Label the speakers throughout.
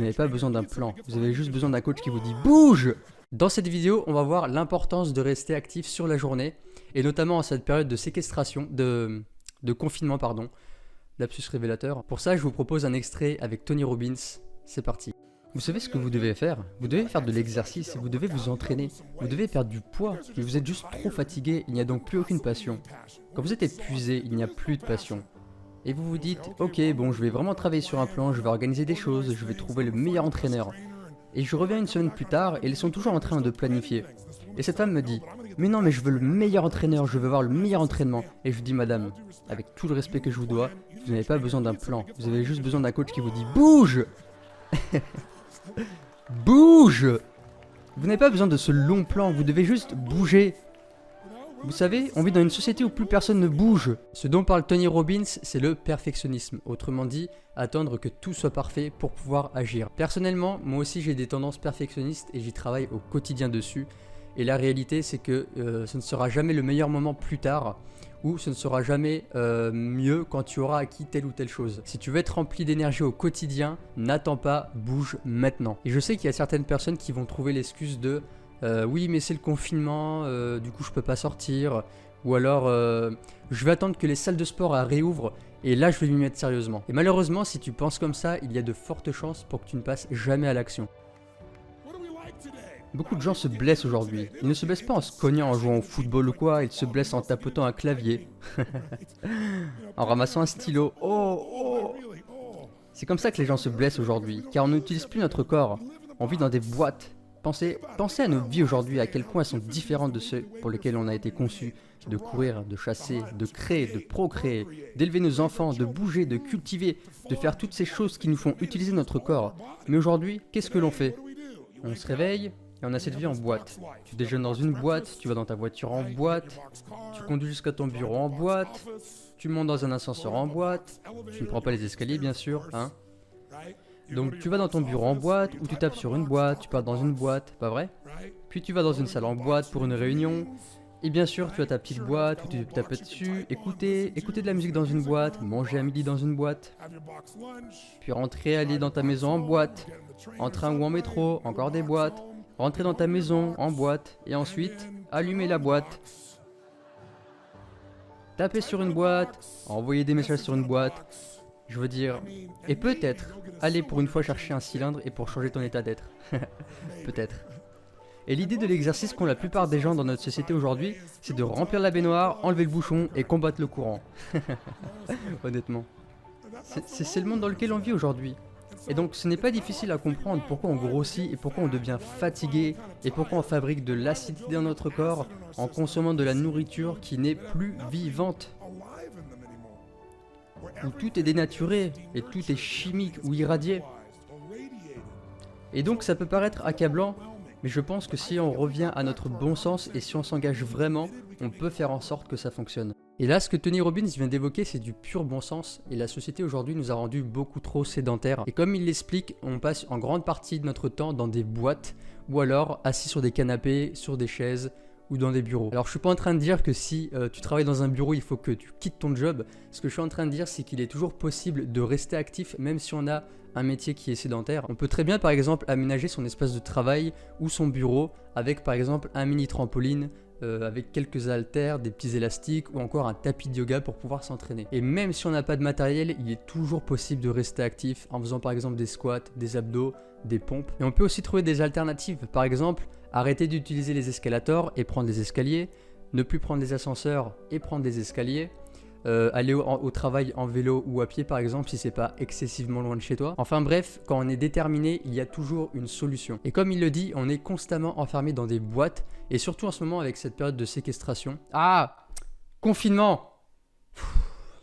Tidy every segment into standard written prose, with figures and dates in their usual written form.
Speaker 1: vous n'avez pas besoin d'un plan, vous avez juste besoin d'un coach qui vous dit bouge. Dans cette vidéo, on va voir l'importance de rester actif sur la journée, et notamment en cette période de séquestration, de confinement, pardon, lapsus révélateur. Pour ça, je vous propose un extrait avec Tony Robbins, c'est parti. Vous savez ce que vous devez faire? Vous devez faire de l'exercice et vous devez vous entraîner. Vous devez perdre du poids, mais vous êtes juste trop fatigué, il n'y a donc plus aucune passion. Quand vous êtes épuisé, il n'y a plus de passion. Et vous vous dites, ok, bon, je vais vraiment travailler sur un plan, je vais organiser des choses, je vais trouver le meilleur entraîneur. Et je reviens une semaine plus tard et ils sont toujours en train de planifier. Et cette femme me dit, mais non, mais je veux le meilleur entraîneur, je veux avoir le meilleur entraînement. Et je vous dis, madame, avec tout le respect que je vous dois, vous n'avez pas besoin d'un plan, vous avez juste besoin d'un coach qui vous dit, bouge. Bouge! Vous n'avez pas besoin de ce long plan, vous devez juste bouger. Vous savez, on vit dans une société où plus personne ne bouge. Ce dont parle Tony Robbins, c'est le perfectionnisme. Autrement dit, attendre que tout soit parfait pour pouvoir agir. Personnellement, moi aussi j'ai des tendances perfectionnistes et j'y travaille au quotidien dessus. Et la réalité, c'est que ce ne sera jamais le meilleur moment plus tard, ou ce ne sera jamais mieux quand tu auras acquis telle ou telle chose. Si tu veux être rempli d'énergie au quotidien, n'attends pas, bouge maintenant. Et je sais qu'il y a certaines personnes qui vont trouver l'excuse de oui, mais c'est le confinement, du coup je peux pas sortir, ou alors je vais attendre que les salles de sport réouvrent et là je vais m'y mettre sérieusement. Et malheureusement, si tu penses comme ça, il y a de fortes chances pour que tu ne passes jamais à l'action. Beaucoup de gens se blessent aujourd'hui. Ils ne se blessent pas en se cognant en jouant au football ou quoi, ils se blessent en tapotant un clavier, en ramassant un stylo. Oh. C'est comme ça que les gens se blessent aujourd'hui, car on n'utilise plus notre corps. On vit dans des boîtes. Pensez à nos vies aujourd'hui, à quel point elles sont différentes de ceux pour lesquels on a été conçus. De courir, de chasser, de créer, de procréer, d'élever nos enfants, de bouger, de cultiver, de faire toutes ces choses qui nous font utiliser notre corps. Mais aujourd'hui, qu'est-ce que l'on fait? On se réveille et on a cette vie en boîte. Tu déjeunes dans une boîte, tu vas dans ta voiture en boîte, tu conduis jusqu'à ton bureau en boîte, tu montes dans un ascenseur en boîte, tu ne prends pas les escaliers bien sûr, hein. Donc tu vas dans ton bureau en boîte, ou tu tapes sur une boîte, tu pars dans une boîte, pas vrai? Puis tu vas dans une salle en boîte pour une réunion, et bien sûr tu as ta petite boîte où tu tapes dessus, écouter de la musique dans une boîte, manger à midi dans une boîte, puis rentrer, aller dans ta maison en boîte, en train ou en métro, encore des boîtes, rentrer dans ta maison en boîte, et ensuite allumer la boîte, taper sur une boîte, envoyer des messages sur une boîte. Je veux dire, et peut-être aller pour une fois chercher un cylindre et pour changer ton état d'être. Peut-être. Et l'idée de l'exercice qu'ont la plupart des gens dans notre société aujourd'hui, c'est de remplir la baignoire, enlever le bouchon et combattre le courant. Honnêtement. C'est le monde dans lequel on vit aujourd'hui. Et donc ce n'est pas difficile à comprendre pourquoi on grossit et pourquoi on devient fatigué et pourquoi on fabrique de l'acidité dans notre corps en consommant de la nourriture qui n'est plus vivante. Où tout est dénaturé et tout est chimique ou irradié. Et donc ça peut paraître accablant, mais je pense que si on revient à notre bon sens et si on s'engage vraiment, on peut faire en sorte que ça fonctionne. Et là, ce que Tony Robbins vient d'évoquer, c'est du pur bon sens, et la société aujourd'hui nous a rendus beaucoup trop sédentaires. Et comme il l'explique, on passe en grande partie de notre temps dans des boîtes, ou alors assis sur des canapés, sur des chaises, ou dans des bureaux. Alors je suis pas en train de dire que si tu travailles dans un bureau, il faut que tu quittes ton job. Ce que je suis en train de dire, c'est qu'il est toujours possible de rester actif même si on a un métier qui est sédentaire. On peut très bien par exemple aménager son espace de travail ou son bureau avec par exemple un mini trampoline, avec quelques haltères, des petits élastiques ou encore un tapis de yoga pour pouvoir s'entraîner. Et même si on n'a pas de matériel, il est toujours possible de rester actif en faisant par exemple des squats, des abdos, des pompes. Et on peut aussi trouver des alternatives. Par exemple, arrêter d'utiliser les escalators et prendre des escaliers, ne plus prendre les ascenseurs et prendre des escaliers, aller au travail en vélo ou à pied par exemple si c'est pas excessivement loin de chez toi. Enfin bref, quand on est déterminé, il y a toujours une solution. Et comme il le dit, on est constamment enfermé dans des boîtes et surtout en ce moment avec cette période de séquestration. Ah, confinement.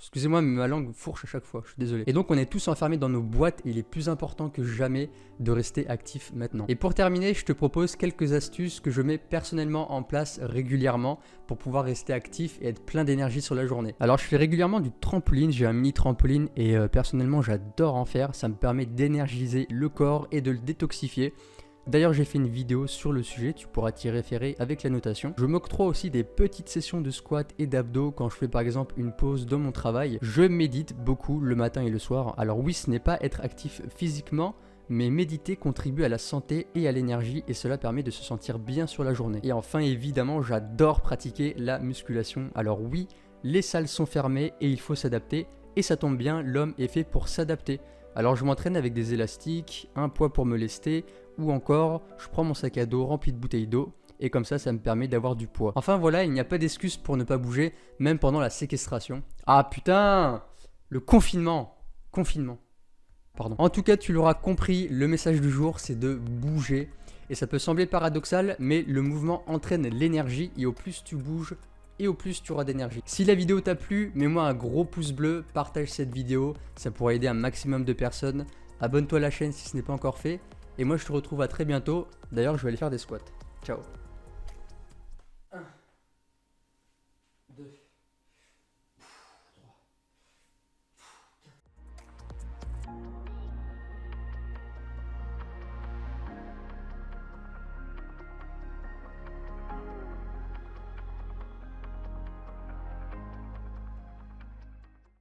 Speaker 1: Excusez-moi, mais ma langue fourche à chaque fois, je suis désolé. Et donc on est tous enfermés dans nos boîtes et il est plus important que jamais de rester actif maintenant. Et pour terminer, je te propose quelques astuces que je mets personnellement en place régulièrement pour pouvoir rester actif et être plein d'énergie sur la journée. Alors je fais régulièrement du trampoline, j'ai un mini trampoline et personnellement j'adore en faire. Ça me permet d'énergiser le corps et de le détoxifier. D'ailleurs, j'ai fait une vidéo sur le sujet, tu pourras t'y référer avec la notation. Je m'octroie aussi des petites sessions de squat et d'abdos quand je fais par exemple une pause dans mon travail. Je médite beaucoup le matin et le soir. Alors oui, ce n'est pas être actif physiquement, mais méditer contribue à la santé et à l'énergie et cela permet de se sentir bien sur la journée. Et enfin, évidemment, j'adore pratiquer la musculation. Alors oui, les salles sont fermées et il faut s'adapter. Et ça tombe bien, l'homme est fait pour s'adapter. Alors je m'entraîne avec des élastiques, un poids pour me lester, ou encore je prends mon sac à dos rempli de bouteilles d'eau, et comme ça me permet d'avoir du poids. Enfin voilà, il n'y a pas d'excuse pour ne pas bouger, même pendant la séquestration. Ah putain, le confinement. Pardon. En tout cas, tu l'auras compris, le message du jour, c'est de bouger. Et ça peut sembler paradoxal, mais le mouvement entraîne l'énergie, et au plus tu bouges, et au plus tu auras d'énergie. Si la vidéo t'a plu, mets-moi un gros pouce bleu, partage cette vidéo, ça pourrait aider un maximum de personnes. Abonne-toi à la chaîne si ce n'est pas encore fait. Et moi je te retrouve à très bientôt. D'ailleurs je vais aller faire des squats. Ciao.